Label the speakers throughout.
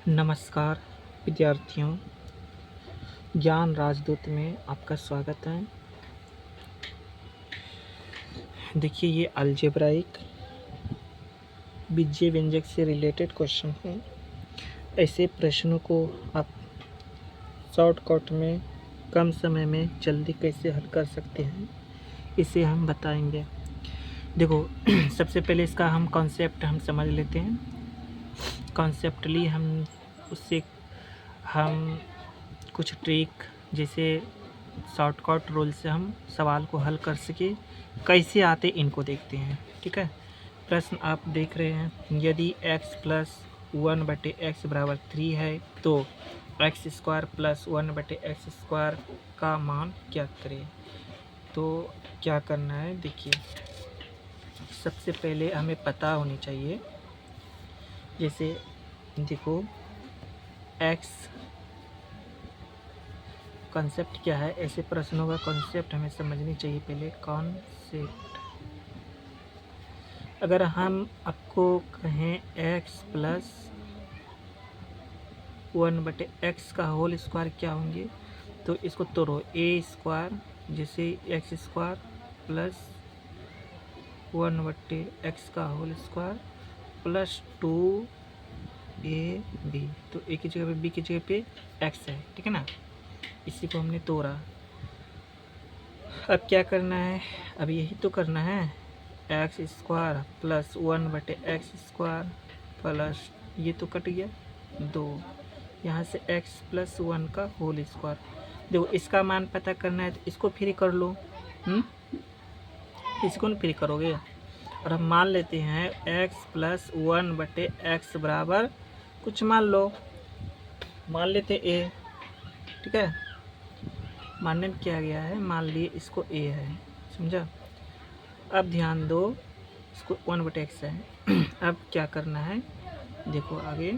Speaker 1: नमस्कार विद्यार्थियों, ज्ञान राजदूत में आपका स्वागत है। देखिए, ये अलजेब्राइक बीजीय व्यंजक से रिलेटेड क्वेश्चन है। ऐसे प्रश्नों को आप शॉर्टकट में कम समय में जल्दी कैसे हल कर सकते हैं, इसे हम बताएंगे। देखो सबसे पहले इसका हम कॉन्सेप्ट समझ लेते हैं। कॉन्सेप्टली हम कुछ ट्रिक जैसे शॉर्टकट रूल से हम सवाल को हल कर सके, कैसे आते इनको देखते हैं। ठीक है, प्रश्न आप देख रहे हैं, यदि x प्लस 1/x बराबर 3 है तो x square plus 1/x square का मान क्या करें। तो क्या करना है, देखिए सबसे पहले हमें पता होनी चाहिए, जैसे देखो x कॉन्सेप्ट क्या है। ऐसे प्रश्नों का कॉन्सेप्ट हमें समझनी चाहिए पहले। कॉन्सेप्ट, अगर हम आपको कहें x प्लस 1/x का होल स्क्वायर क्या होंगे, तो इसको तोड़ो। a स्क्वायर जैसे x स्क्वायर प्लस 1/x का होल स्क्वायर प्लस 2ab, तो a की जगह पे b की जगह पे x है। ठीक है ना, इसी को हमने तोड़ा। अब क्या करना है, अब यही तो करना है, x square plus 1/x square plus ये तो कट गया 2, यहाँ से x प्लस 1 का होल स्क्वायर। देखो इसका मान पता करना है तो इसको फ्री कर लो। इसको नहीं फ्री करोगे, और हम मान लेते हैं x प्लस 1/x बराबर कुछ मान लो, मान लेते a। ठीक है, मानने में क्या गया है, मान लिए इसको a है, समझा। अब ध्यान दो, इसको 1/x है। अब क्या करना है, देखो आगे,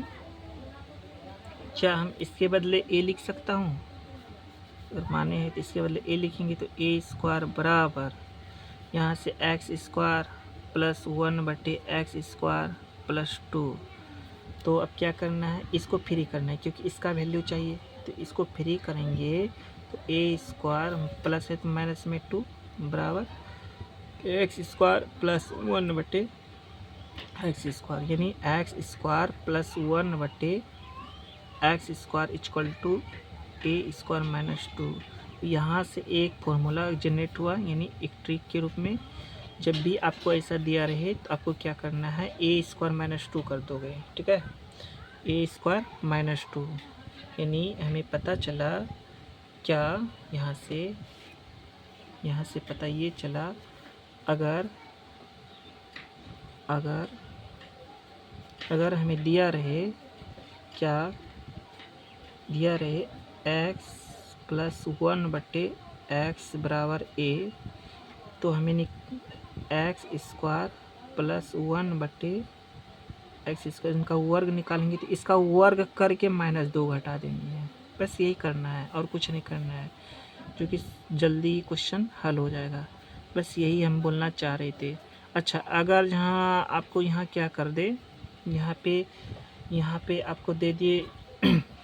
Speaker 1: क्या हम इसके बदले a लिख सकता हूँ, अगर माने हैं तो इसके बदले a लिखेंगे तो a स्क्वायर बराबर यहाँ से x square plus 1/x square plus 2। तो अब क्या करना है, इसको फ्री करना है क्योंकि इसका वैल्यू चाहिए, तो इसको फ्री करेंगे तो a स्क्वायर प्लस है तो माइनस में 2 बराबर x square plus 1/x square, यानी x square plus 1/x square equal to a square minus 2। यहाँ से एक फॉर्मूला जनरेट हुआ, यानी एक ट्रिक के रूप में। जब भी आपको ऐसा दिया रहे तो आपको क्या करना है, a स्क्वायर माइनस 2 कर दोगे। ठीक है, a स्क्वायर माइनस 2, यानी हमें पता चला क्या, यहाँ से पता ये चला, अगर हमें दिया रहे, क्या दिया रहे, x प्लस 1/x बराबर a, तो हमें x square plus 1/x square इनका वर्ग निकालेंगे तो इसका वर्ग करके -2 घटा देंगे। बस यही करना है और कुछ नहीं करना है, जो कि जल्दी क्वेश्चन हल हो जाएगा। बस यही हम बोलना चाह रहे थे। अच्छा, अगर यहाँ आपको यहाँ क्या कर दे, यहाँ पे आपको दे दिए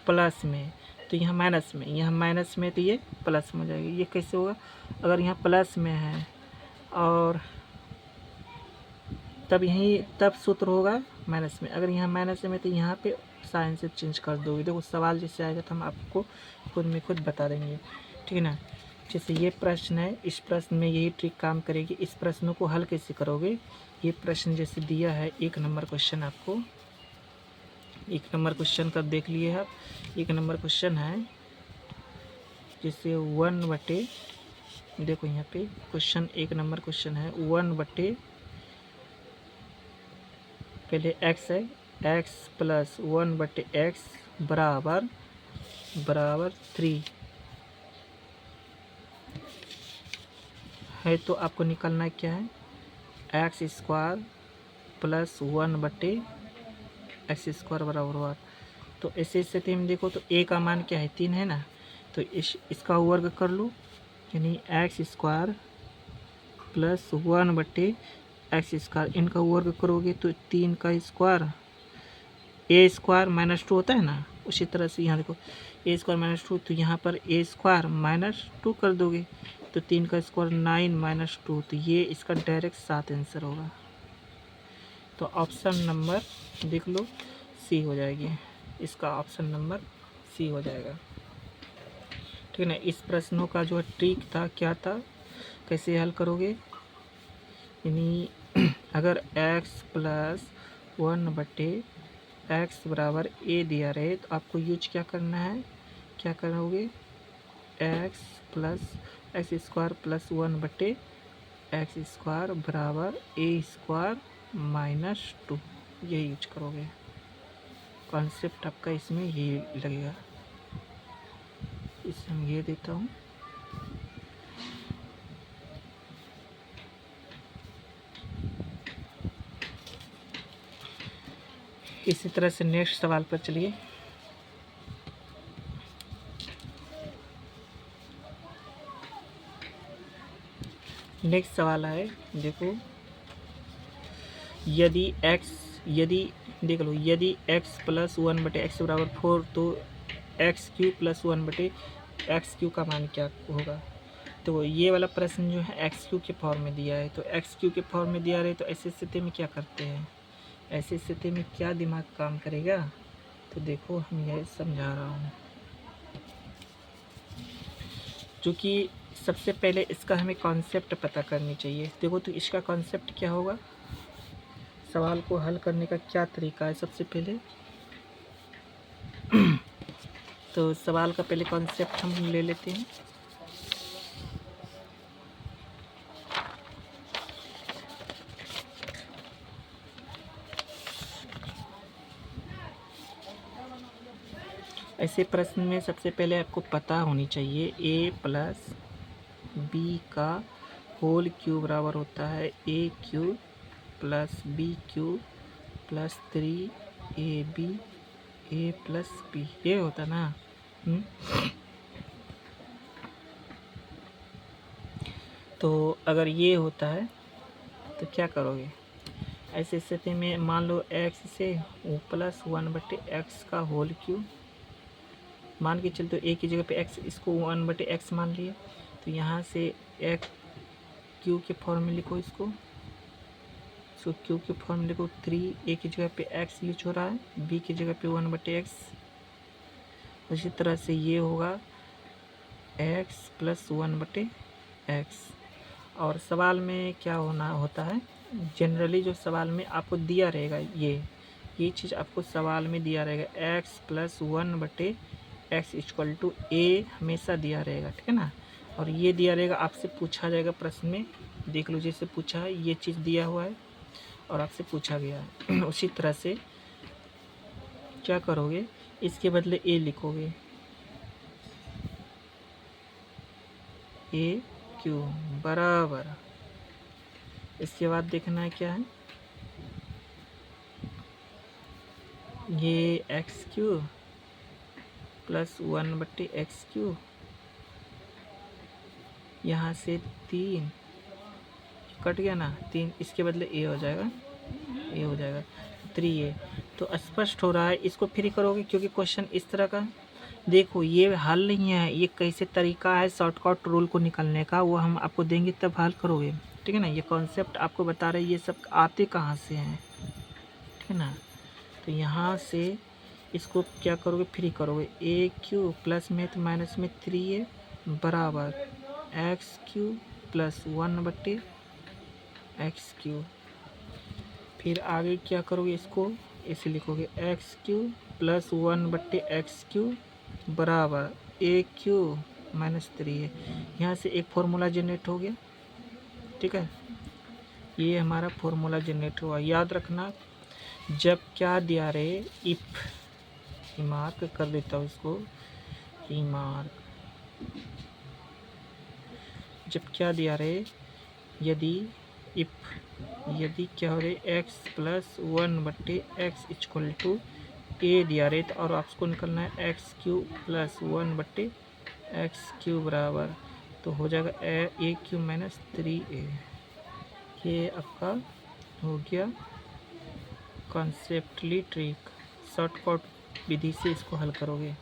Speaker 1: प्लस में, तो यहाँ माइनस में, यहाँ माइनस में तो ये प्लस में हो जाएगा। ये कैसे होगा, अगर यहाँ प्लस में है और तब सूत्र होगा माइनस में, अगर यहाँ माइनस में तो यहाँ पे साइन से चेंज कर दोगे। देखो सवाल जैसे आएगा तो हम आपको खुद बता देंगे। ठीक है ना, जैसे ये प्रश्न है, इस प्रश्न में यही ट्रिक काम करेगी। इस प्रश्न को हल कैसे करोगे, ये प्रश्न जैसे दिया है 1 नंबर क्वेश्चन, आपको 1 नंबर क्वेश्चन कब देख लिए आप, 1 नंबर क्वेश्चन है जैसे 1/, देखो यहाँ पे क्वेश्चन 1 नंबर क्वेश्चन है 1/, पहले x है, x प्लस 1/x बराबर 3 है। तो आपको निकालना क्या है, x square plus 1/x square बराबर हुआ। तो ऐसे स्थिति में देखो तो a का मान क्या है, 3 है ना, तो इसका वर्ग कर लो, यानी x square plus 1/x square, इनका वर्ग करोगे तो 3 का स्क्वायर ए स्क्वायर माइनस टू होता है ना, उसी तरह से यहाँ देखो ए स्क्वायर माइनस टू, तो यहाँ पर ए स्क्वायर माइनस टू कर दोगे तो 3 का स्क्वायर 9 माइनस टू, तो ये इसका डायरेक्ट 7 आंसर होगा। तो ऑप्शन नंबर देख लो सी हो जाएगी, इसका ऑप्शन नंबर सी हो जाएगा। ठीक है ना। इस प्रश्नों का जो ट्रिक था क्या था, कैसे हल करोगे, यानी अगर x प्लस 1/x बराबर a दिया रहे तो आपको यूज क्या करना है, क्या करोगे, x plus x square plus 1/x square बराबर a स्क्वायर माइनस 2, ये यूज करोगे। कॉन्सेप्ट आपका इसमें ये लगेगा। इसे हम ये देता हूँ, इसी तरह से नेक्स्ट सवाल पर चलिए। नेक्स्ट सवाल है, देखो यदि देख लो, यदि x प्लस 1/x बराबर 4 तो x³ प्लस 1/x³ का मान क्या होगा। तो ये वाला प्रश्न जो है x³ के फॉर्म में दिया है, तो x³ के फॉर्म में दिया रहे तो ऐसी स्थिति में क्या करते हैं, ऐसी स्थिति में क्या दिमाग काम करेगा, तो देखो हम ये समझा रहा हूँ। क्योंकि सबसे पहले इसका हमें कॉन्सेप्ट पता करनी चाहिए। देखो तो इसका कॉन्सेप्ट क्या होगा, सवाल को हल करने का क्या तरीका है। सबसे पहले तो सवाल का पहले कॉन्सेप्ट हम ले लेते हैं। ऐसे प्रश्न में सबसे पहले आपको पता होनी चाहिए a प्लस बी का होल क्यूब बराबर होता है a³ plus b³ plus 3ab a plus b, ये होता ना। तो अगर ये होता है तो क्या करोगे, ऐसे स्थिति में मान लो x से प्लस 1/x का होल क्यूब मान के चलते, तो a की जगह पे x, इसको 1/x मान लिया, तो यहाँ से x³ के फॉर्म में लिखो, इसको क्यूब के फॉर्म में लिखो 3, a की जगह पे x यूज हो रहा है, b की जगह पे 1/x। उसी तरह से ये होगा x प्लस 1/x। और सवाल में क्या होता है, जनरली जो सवाल में आपको दिया रहेगा ये चीज़ आपको सवाल में दिया रहेगा, x plus 1/x equal to a हमेशा दिया रहेगा। ठीक है ना। और ये दिया रहेगा, आपसे पूछा जाएगा प्रश्न में, देख लो जैसे पूछा है, ये चीज़ दिया हुआ है और आपसे पूछा गया है। उसी तरह से क्या करोगे, इसके बदले a लिखोगे, a³ बराबर, इसके बाद देखना है क्या है, ये x³ प्लस 1/x³, यहाँ से 3 कट गया ना, 3, इसके बदले a हो जाएगा, 3a। तो स्पष्ट हो रहा है, इसको फ्री करोगे क्योंकि क्वेश्चन इस तरह का, देखो ये हल नहीं है, ये कैसे तरीका है शॉर्टकट रूल को निकालने का, वो हम आपको देंगे तब हल करोगे। ठीक है ना। ये कॉन्सेप्ट आपको बता रहे, ये सब आते कहाँ से हैं। ठीक है ना। तो यहाँ से इसको क्या करोगे, फ्री करोगे, a³ प्लस में तो माइनस में 3a बराबर x³ प्लस 1/x³। फिर आगे क्या करोगे, इसको ऐसे लिखोगे x³ प्लस 1/x³ बराबर a³ माइनस 3a। यहाँ से एक फॉर्मूला जनरेट हो गया। ठीक है, ये हमारा फॉर्मूला जनरेट हुआ। याद रखना, जब क्या दिया रहे, इफ, रिमार्क कर देता हूँ इसको, रिमार्क, जब क्या दिया रहे, यदि क्या हो रहे, x plus 1/x equal to a दिया रहे, तो और आपको निकलना है x³ प्लस 1/x³ बराबर, तो हो जाएगा a³ माइनस 3a। ये आपका हो गया कॉन्सेप्टली ट्रिक, शॉर्टकट विधि से इसको हल करोगे।